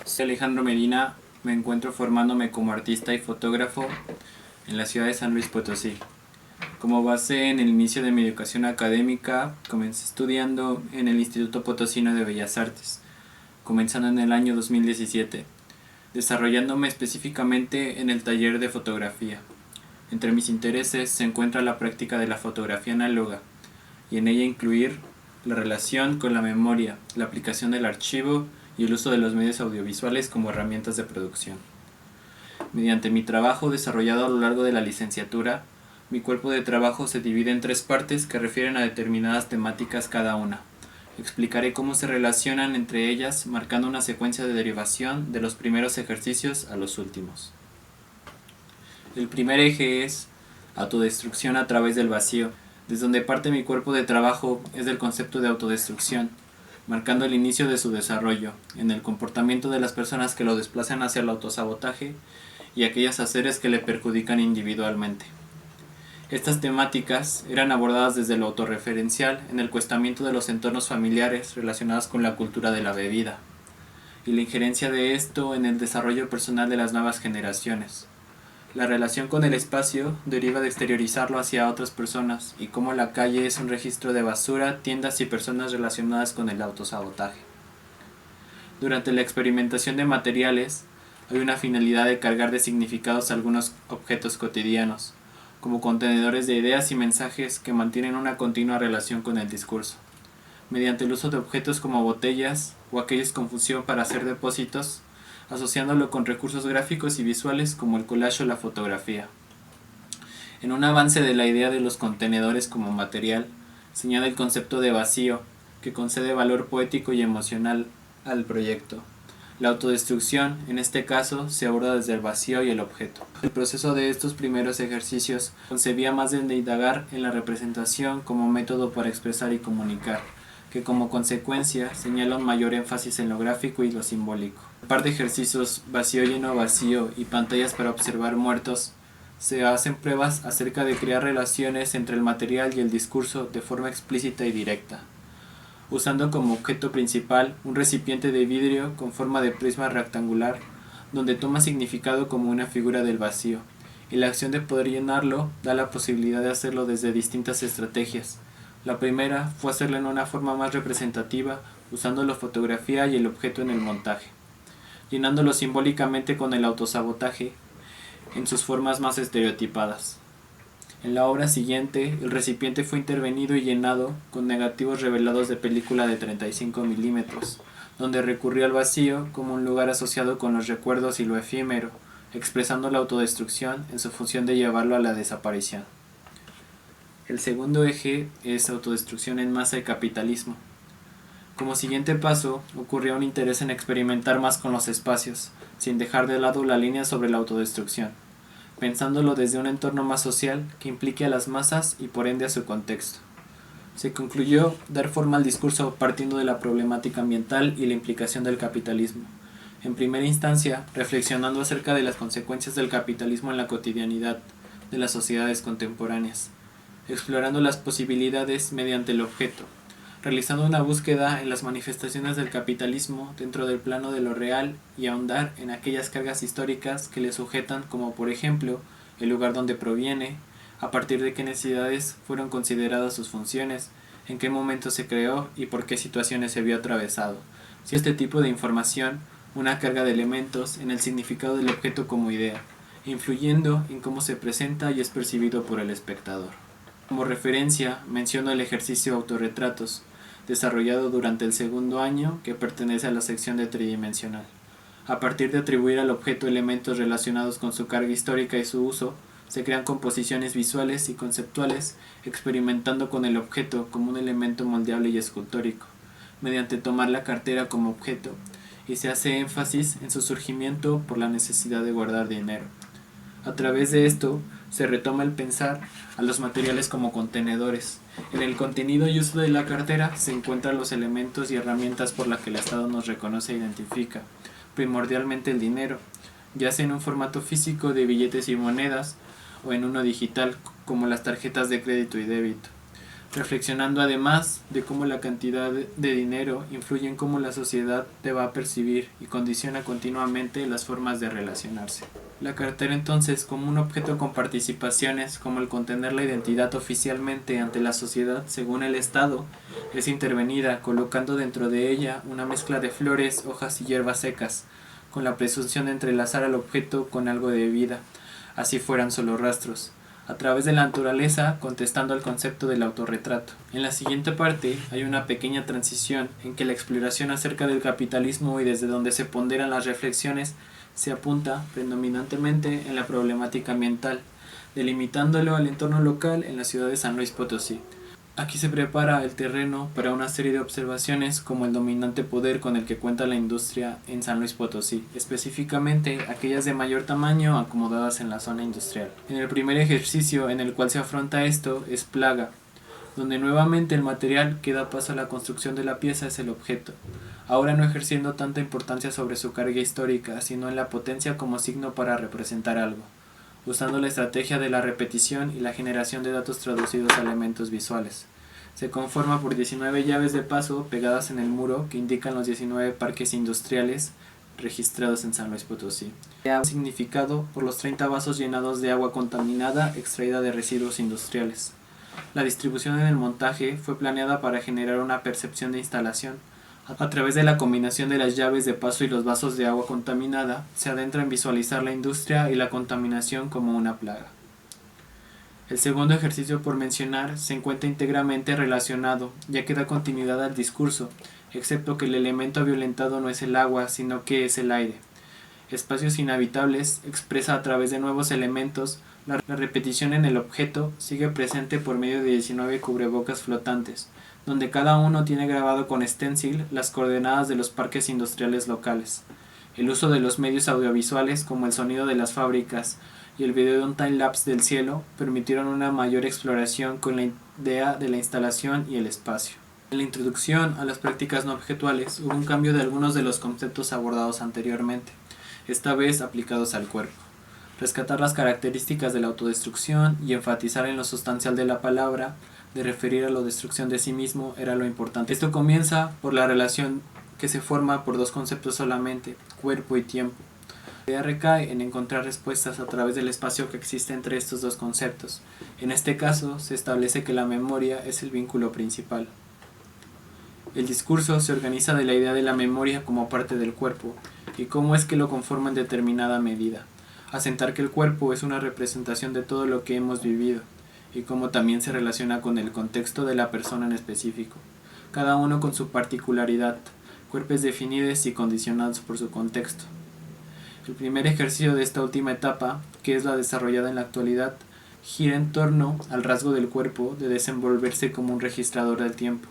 Soy Alejandro Medina, me encuentro formándome como artista y fotógrafo en la ciudad de San Luis Potosí. Como base en el inicio de mi educación académica, comencé estudiando en el Instituto Potosino de Bellas Artes, comenzando en el año 2017, desarrollándome específicamente en el taller de fotografía. Entre mis intereses se encuentra la práctica de la fotografía análoga, y en ella incluir la relación con la memoria, la aplicación del archivo y el uso de los medios audiovisuales como herramientas de producción. Mediante mi trabajo desarrollado a lo largo de la licenciatura, mi cuerpo de trabajo se divide en 3 partes que refieren a determinadas temáticas cada una. Explicaré cómo se relacionan entre ellas, marcando una secuencia de derivación de los primeros ejercicios a los últimos. El primer eje es autodestrucción a través del vacío. Desde donde parte mi cuerpo de trabajo es del concepto de autodestrucción, marcando el inicio de su desarrollo, en el comportamiento de las personas que lo desplazan hacia el autosabotaje y aquellas haceres que le perjudican individualmente. Estas temáticas eran abordadas desde lo autorreferencial en el cuestionamiento de los entornos familiares relacionados con la cultura de la bebida, y la injerencia de esto en el desarrollo personal de las nuevas generaciones. La relación con el espacio deriva de exteriorizarlo hacia otras personas y cómo la calle es un registro de basura, tiendas y personas relacionadas con el autosabotaje. Durante la experimentación de materiales, hay una finalidad de cargar de significados algunos objetos cotidianos, como contenedores de ideas y mensajes que mantienen una continua relación con el discurso. Mediante el uso de objetos como botellas o aquellos con función para hacer depósitos, asociándolo con recursos gráficos y visuales como el collage o la fotografía. En un avance de la idea de los contenedores como material, se añade el concepto de vacío, que concede valor poético y emocional al proyecto. La autodestrucción, en este caso, se aborda desde el vacío y el objeto. El proceso de estos primeros ejercicios concebía más de indagar en la representación como método para expresar y comunicar, que como consecuencia señala un mayor énfasis en lo gráfico y lo simbólico. Un par de ejercicios vacío lleno vacío y pantallas para observar muertos, se hacen pruebas acerca de crear relaciones entre el material y el discurso de forma explícita y directa, usando como objeto principal un recipiente de vidrio con forma de prisma rectangular, donde toma significado como una figura del vacío, y la acción de poder llenarlo da la posibilidad de hacerlo desde distintas estrategias. La primera fue hacerlo en una forma más representativa, usando la fotografía y el objeto en el montaje, llenándolo simbólicamente con el autosabotaje en sus formas más estereotipadas. En la obra siguiente, el recipiente fue intervenido y llenado con negativos revelados de película de 35 milímetros, donde recurrió al vacío como un lugar asociado con los recuerdos y lo efímero, expresando la autodestrucción en su función de llevarlo a la desaparición. El segundo eje es autodestrucción en masa y capitalismo. Como siguiente paso, ocurrió un interés en experimentar más con los espacios, sin dejar de lado la línea sobre la autodestrucción, pensándolo desde un entorno más social que implique a las masas y por ende a su contexto. Se concluyó dar forma al discurso partiendo de la problemática ambiental y la implicación del capitalismo. En primera instancia, reflexionando acerca de las consecuencias del capitalismo en la cotidianidad de las sociedades contemporáneas, explorando las posibilidades mediante el objeto, realizando una búsqueda en las manifestaciones del capitalismo dentro del plano de lo real y ahondar en aquellas cargas históricas que le sujetan, como por ejemplo el lugar donde proviene, a partir de qué necesidades fueron consideradas sus funciones, en qué momento se creó y por qué situaciones se vio atravesado. Si este tipo de información, una carga de elementos en el significado del objeto como idea, influyendo en cómo se presenta y es percibido por el espectador. Como referencia, menciono el ejercicio autorretratos, desarrollado durante el segundo año, que pertenece a la sección de tridimensional. A partir de atribuir al objeto elementos relacionados con su carga histórica y su uso, se crean composiciones visuales y conceptuales, experimentando con el objeto como un elemento moldeable y escultórico, mediante tomar la cartera como objeto, y se hace énfasis en su surgimiento por la necesidad de guardar dinero. A través de esto, se retoma el pensar a los materiales como contenedores. En el contenido y uso de la cartera se encuentran los elementos y herramientas por las que el Estado nos reconoce e identifica, primordialmente el dinero, ya sea en un formato físico de billetes y monedas o en uno digital como las tarjetas de crédito y débito. reflexionando además de cómo la cantidad de dinero influye en cómo la sociedad te va a percibir y condiciona continuamente las formas de relacionarse. La cartera entonces, como un objeto con participaciones, como el contener la identidad oficialmente ante la sociedad según el Estado, es intervenida colocando dentro de ella una mezcla de flores, hojas y hierbas secas, con la presunción de entrelazar al objeto con algo de vida, así fueran solo rastros, a través de la naturaleza, contestando al concepto del autorretrato. En la siguiente parte hay una pequeña transición en que la exploración acerca del capitalismo y desde donde se ponderan las reflexiones se apunta predominantemente en la problemática ambiental, delimitándolo al entorno local en la ciudad de San Luis Potosí. Aquí se prepara el terreno para una serie de observaciones como el dominante poder con el que cuenta la industria en San Luis Potosí, específicamente aquellas de mayor tamaño acomodadas en la zona industrial. En el primer ejercicio en el cual se afronta esto es plaga, donde nuevamente el material que da paso a la construcción de la pieza es el objeto, ahora no ejerciendo tanta importancia sobre su carga histórica, sino en la potencia como signo para representar algo, usando la estrategia de la repetición y la generación de datos traducidos a elementos visuales. Se conforma por 19 llaves de paso pegadas en el muro que indican los 19 parques industriales registrados en San Luis Potosí. Significado por los 30 vasos llenados de agua contaminada extraída de residuos industriales. La distribución en el montaje fue planeada para generar una percepción de instalación. A través de la combinación de las llaves de paso y los vasos de agua contaminada, se adentra en visualizar la industria y la contaminación como una plaga. El segundo ejercicio por mencionar se encuentra íntegramente relacionado, ya que da continuidad al discurso, excepto que el elemento violentado no es el agua, sino que es el aire. Espacios inhabitables expresa a través de nuevos elementos. La repetición en el objeto sigue presente por medio de 19 cubrebocas flotantes, donde cada uno tiene grabado con stencil las coordenadas de los parques industriales locales. El uso de los medios audiovisuales como el sonido de las fábricas y el video de un time-lapse del cielo permitieron una mayor exploración con la idea de la instalación y el espacio. En la introducción a las prácticas no objetuales hubo un cambio de algunos de los conceptos abordados anteriormente, esta vez aplicados al cuerpo. Rescatar las características de la autodestrucción y enfatizar en lo sustancial de la palabra, de referir a la destrucción de sí mismo, era lo importante. Esto comienza por la relación que se forma por dos conceptos solamente, cuerpo y tiempo. La idea recae en encontrar respuestas a través del espacio que existe entre estos dos conceptos. En este caso, se establece que la memoria es el vínculo principal. El discurso se organiza de la idea de la memoria como parte del cuerpo y cómo es que lo conforma en determinada medida. Asentar que el cuerpo es una representación de todo lo que hemos vivido y cómo también se relaciona con el contexto de la persona en específico, cada uno con su particularidad, cuerpos definidos y condicionados por su contexto. El primer ejercicio de esta última etapa, que es la desarrollada en la actualidad, gira en torno al rasgo del cuerpo de desenvolverse como un registrador del tiempo.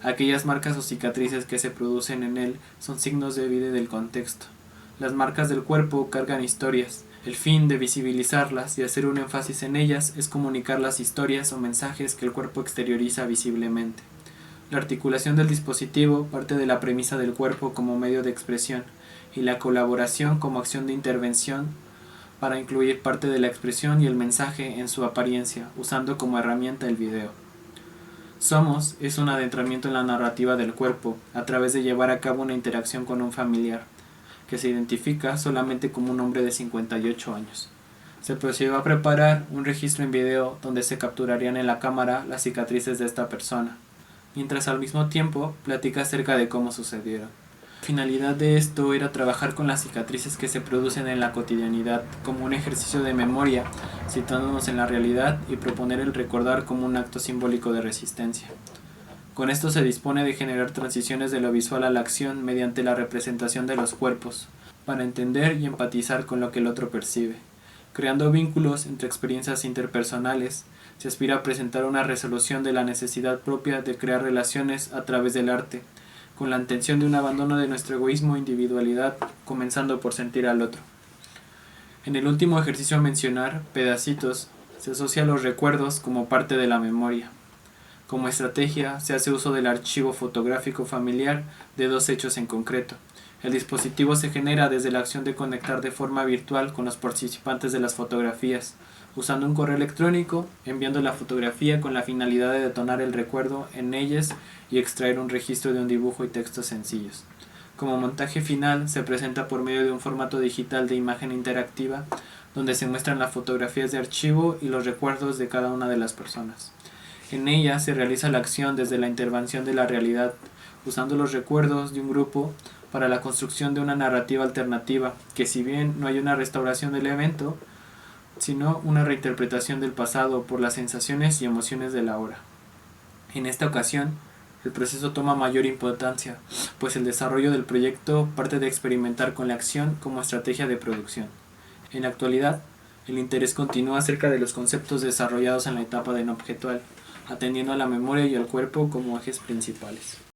Aquellas marcas o cicatrices que se producen en él son signos de vida y del contexto. Las marcas del cuerpo cargan historias. El fin de visibilizarlas y hacer un énfasis en ellas es comunicar las historias o mensajes que el cuerpo exterioriza visiblemente. La articulación del dispositivo parte de la premisa del cuerpo como medio de expresión y la colaboración como acción de intervención para incluir parte de la expresión y el mensaje en su apariencia, usando como herramienta el video. Somos es un adentramiento en la narrativa del cuerpo a través de llevar a cabo una interacción con un familiar, que se identifica solamente como un hombre de 58 años. Se procedió a preparar un registro en video donde se capturarían en la cámara las cicatrices de esta persona, mientras al mismo tiempo platica acerca de cómo sucedieron. La finalidad de esto era trabajar con las cicatrices que se producen en la cotidianidad como un ejercicio de memoria, situándonos en la realidad y proponer el recordar como un acto simbólico de resistencia. Con esto se dispone de generar transiciones de lo visual a la acción mediante la representación de los cuerpos, para entender y empatizar con lo que el otro percibe. Creando vínculos entre experiencias interpersonales, se aspira a presentar una resolución de la necesidad propia de crear relaciones a través del arte, con la intención de un abandono de nuestro egoísmo e individualidad, comenzando por sentir al otro. En el último ejercicio a mencionar, pedacitos, se asocia a los recuerdos como parte de la memoria. Como estrategia, se hace uso del archivo fotográfico familiar de dos hechos en concreto. El dispositivo se genera desde la acción de conectar de forma virtual con los participantes de las fotografías, usando un correo electrónico, enviando la fotografía con la finalidad de detonar el recuerdo en ellas y extraer un registro de un dibujo y textos sencillos. Como montaje final, se presenta por medio de un formato digital de imagen interactiva, donde se muestran las fotografías de archivo y los recuerdos de cada una de las personas. En ella se realiza la acción desde la intervención de la realidad, usando los recuerdos de un grupo para la construcción de una narrativa alternativa, que si bien no hay una restauración del evento, sino una reinterpretación del pasado por las sensaciones y emociones de la hora. En esta ocasión, el proceso toma mayor importancia, pues el desarrollo del proyecto parte de experimentar con la acción como estrategia de producción. En la actualidad, el interés continúa acerca de los conceptos desarrollados en la etapa de no objetual, atendiendo a la memoria y al cuerpo como ejes principales.